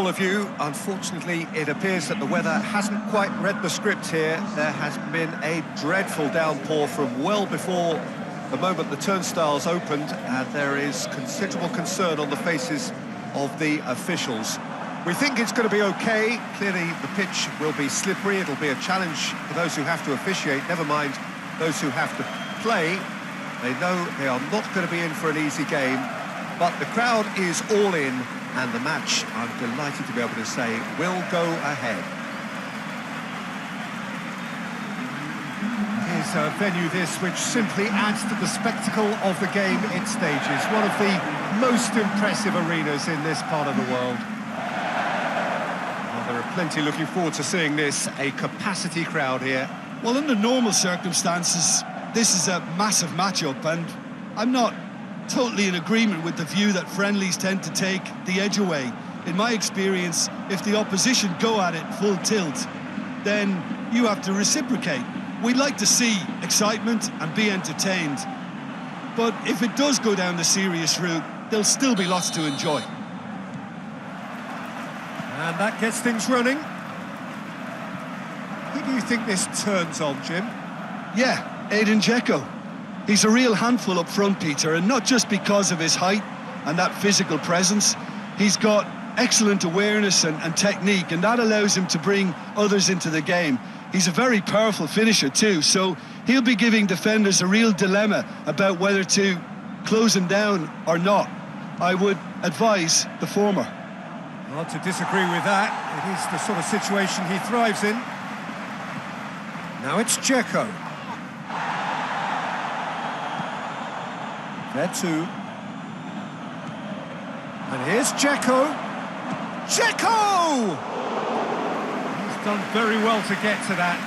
all of you. Unfortunately, it appears that the weather hasn't quite read the script here. There has been a dreadful downpour from well before the moment the turnstiles opened, and there is considerable concern on the faces of the officials. We think it's going to be okay. Clearly, the pitch will be slippery. It'll be a challenge for those who have to officiate, never mind those who have to play. They know they are not going to be in for an easy game, but the crowd is all in, and the match, I'm delighted to be able to say, will go ahead. Here's a venue this which simply adds to the spectacle of the game it stages. One of the most impressive arenas in this part of the world. Well, there are plenty looking forward to seeing this, a capacity crowd here. Well, under normal circumstances, this is a massive matchup, and I'm not totally in agreement with the view that friendlies tend to take the edge away. In my experience, if the opposition go at it full tilt, then you have to reciprocate. We'd like to see excitement and be entertained, but if it does go down the serious route, there'll still be lots to enjoy. And that gets things running. Who do you think this turns on, Jim? Yeah, Edin Dzeko. He's a real handful up front, Peter, and not just because of his height and that physical presence. He's got excellent awareness and technique, and that allows him to bring others into the game. He's a very powerful finisher too, so he'll be giving defenders a real dilemma about whether to close him down or not. I would advise the former. Hard to disagree with that. It is the sort of situation he thrives in. Now it's Dzeko. There too. And here's Dzeko. Dzeko! He's done very well to get to that.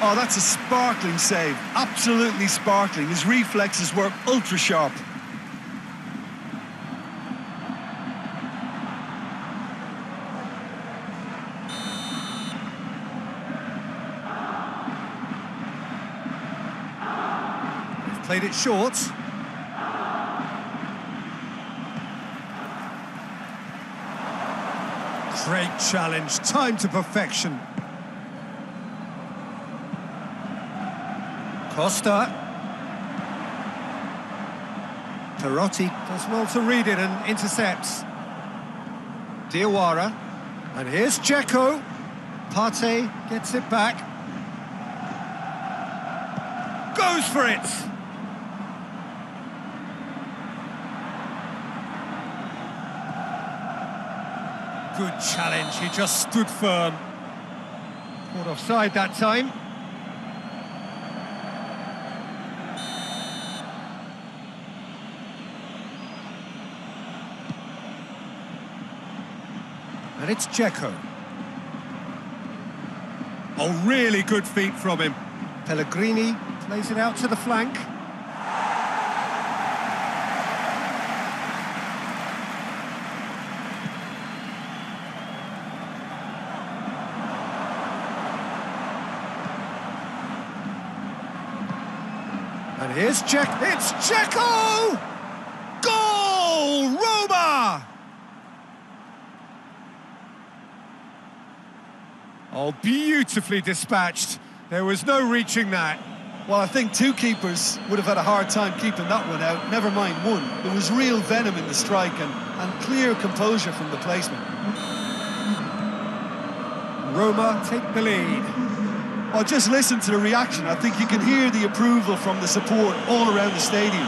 Oh, that's a sparkling save. Absolutely sparkling. His reflexes were ultra sharp. He's played it short. Great challenge, time to perfection. Costa. Perotti does well to read it and intercepts. Diawara. And here's Dzeko. Partey gets it back. Goes for it! Good challenge, he just stood firm. Caught offside that time. And it's Dzeko. Oh, really good feet from him. Pellegrini plays it out to the flank. And here's Dzeko. It's Dzeko! Goal! Roma! Oh, beautifully dispatched. There was no reaching that. Well, I think two keepers would have had a hard time keeping that one out, never mind one. There was real venom in the strike and clear composure from the placement. Roma take the lead. Oh, just listen to the reaction. I think you can hear the approval from the support all around the stadium.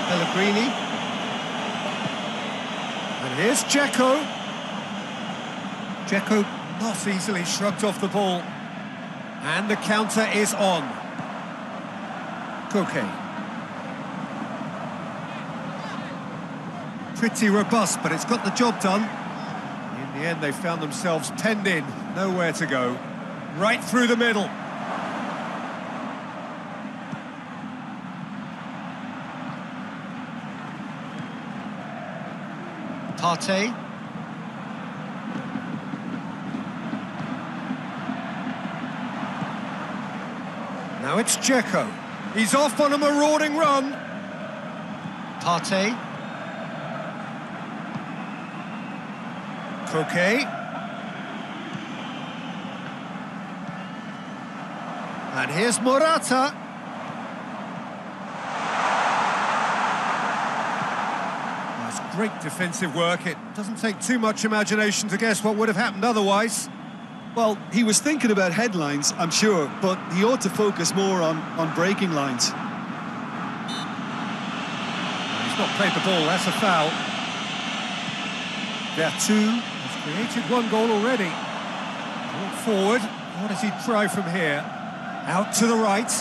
Pellegrini. And here's Dzeko. Dzeko not easily shrugged off the ball. And the counter is on. Koke. Pretty robust, but it's got the job done. In the end, they found themselves penned in, nowhere to go. Right through the middle. Partey. Now it's Dzeko. He's off on a marauding run. Partey. Croquet. And here's Morata. That's great defensive work. It doesn't take too much imagination to guess what would have happened otherwise. Well, he was thinking about headlines, I'm sure, but he ought to focus more on breaking lines. He's not played the ball, that's a foul. Vertu has created one goal already. Brought forward, what does he try from here? Out to the right.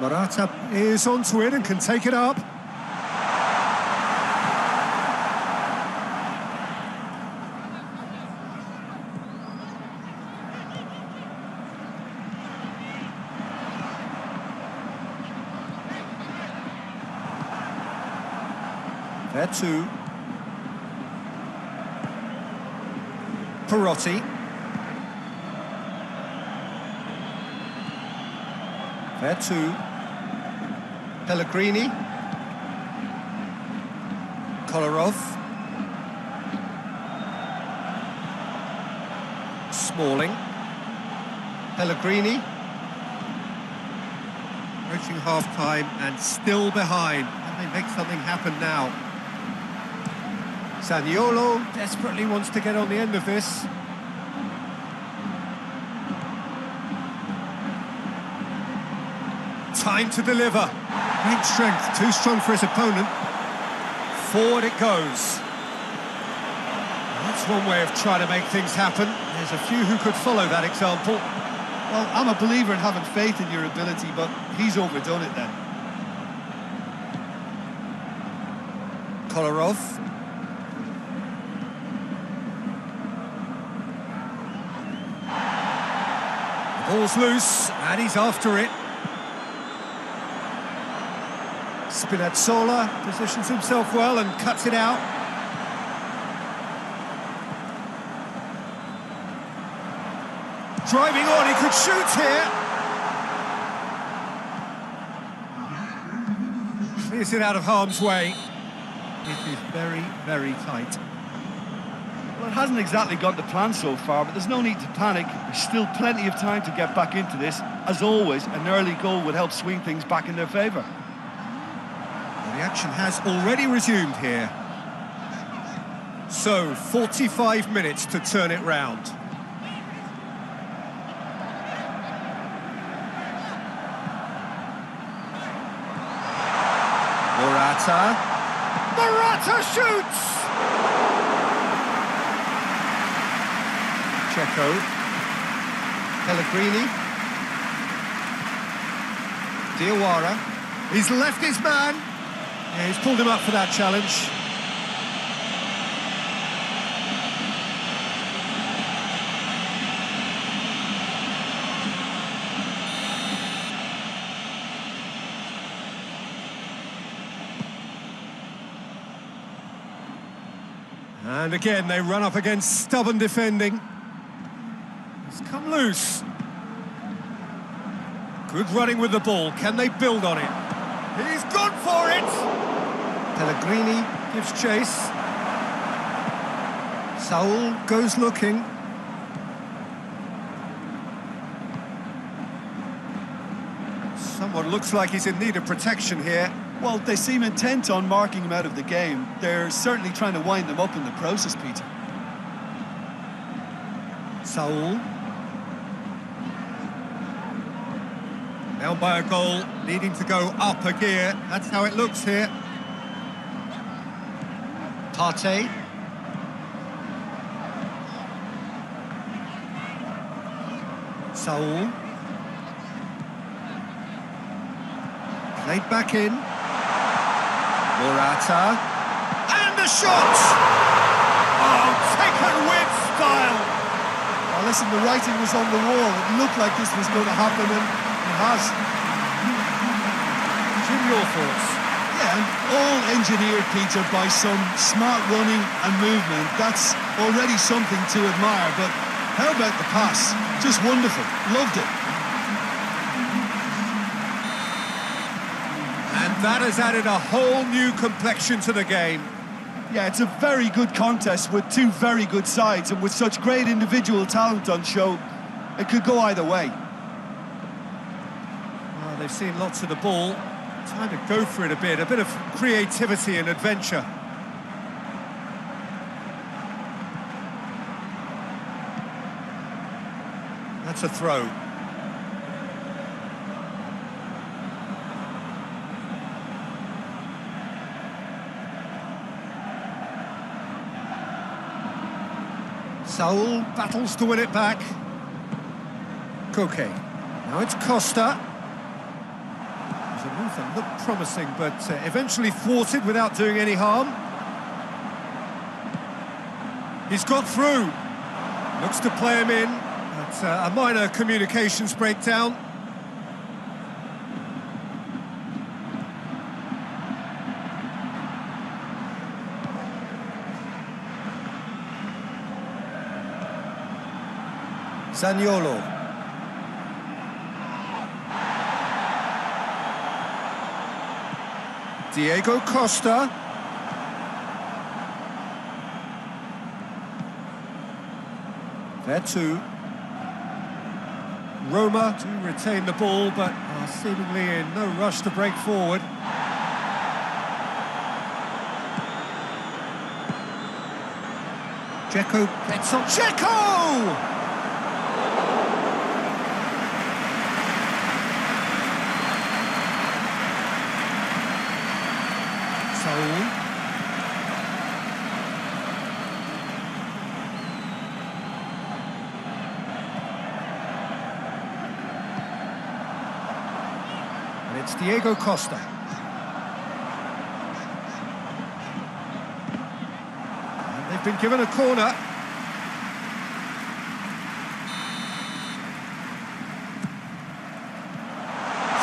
Morata is onto it and can take it up. Vertu. Perotti. Vertu. Pellegrini. Kolarov. Smalling. Pellegrini. Approaching half-time and still behind. Can they make something happen now? Zaniolo desperately wants to get on the end of this. Time to deliver. Great strength, too strong for his opponent. Forward it goes. That's one way of trying to make things happen. There's a few who could follow that example. Well, I'm a believer in having faith in your ability, but he's overdone it then. Kolarov. The ball's loose, and he's after it. Spinazzola positions himself well and cuts it out. Driving on, he could shoot here. Clears it out of harm's way. It is very, very tight. Well, it hasn't exactly gone to plan so far, but there's no need to panic. There's still plenty of time to get back into this. As always, an early goal would help swing things back in their favour. Well, the action has already resumed here. So, 45 minutes to turn it round. Morata shoots! Checo. Pellegrini. Diawara. He's left his man. Yeah, he's pulled him up for that challenge. And again, they run up against stubborn defending. It's come loose. Good running with the ball. Can they build on it? He's gone for it! Pellegrini gives chase. Saul goes looking. Someone looks like he's in need of protection here. Well, they seem intent on marking him out of the game. They're certainly trying to wind him up in the process, Peter. Saul. Down by a goal, needing to go up a gear. That's how it looks here. Partey. Saul. Played back in. Morata. And the shot! Oh, taken with style! Well, listen, the writing was on the wall. It looked like this was going to happen, and it has. Jim, your thoughts? Yeah, all engineered, Peter, by some smart running and movement. That's already something to admire, but how about the pass? Just wonderful. Loved it. And that has added a whole new complexion to the game. Yeah, it's a very good contest with two very good sides, and with such great individual talent on show, it could go either way. Well, they've seen lots of the ball. Time to go for it a bit of creativity and adventure. That's a throw. Saul battles to win it back. Koke. Now it's Costa. It was a move that looked promising, but eventually thwarted without doing any harm. He's got through. Looks to play him in. But a minor communications breakdown. Zaniolo. Diego Costa. Vertu. Roma to retain the ball, but are seemingly in no rush to break forward. Dzeko gets on. Dzeko! Saul. And it's Diego Costa. And they've been given a corner.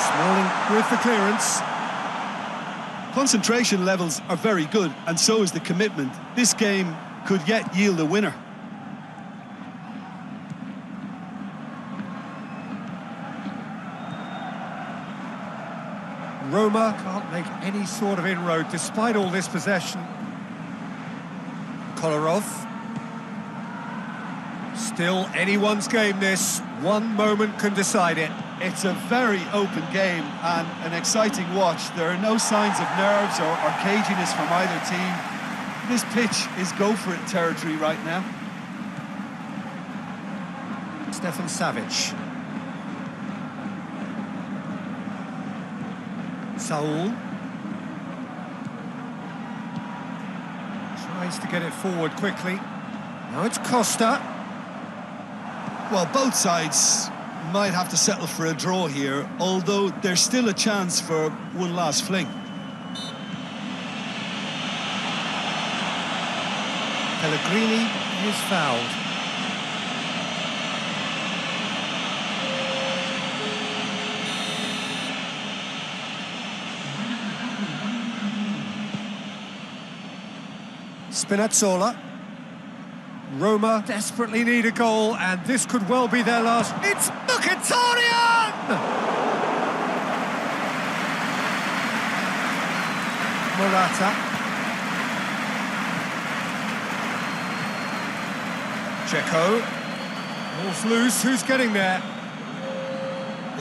Smalling with the clearance. Concentration levels are very good, and so is the commitment. This game could yet yield a winner. Roma can't make any sort of inroad despite all this possession. Kolarov. Still anyone's game, this. One moment can decide it. It's a very open game and an exciting watch. There are no signs of nerves or caginess from either team. This pitch is go-for-it territory right now. Stefan Savic. Saul. Tries to get it forward quickly. Now it's Costa. Well, both sides might have to settle for a draw here, although there's still a chance for one last fling. Pellegrini is fouled. Spinazzola. Roma desperately need a goal, and this could well be their last. It's Mkhitaryan! Morata. Dzeko. Ball's loose, who's getting there?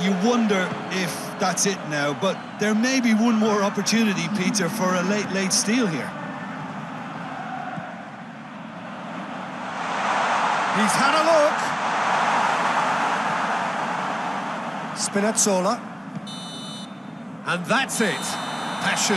You wonder if that's it now, but there may be one more opportunity, Peter, for a late steal here. He's had a look. Spinazzola. And that's it. Passion.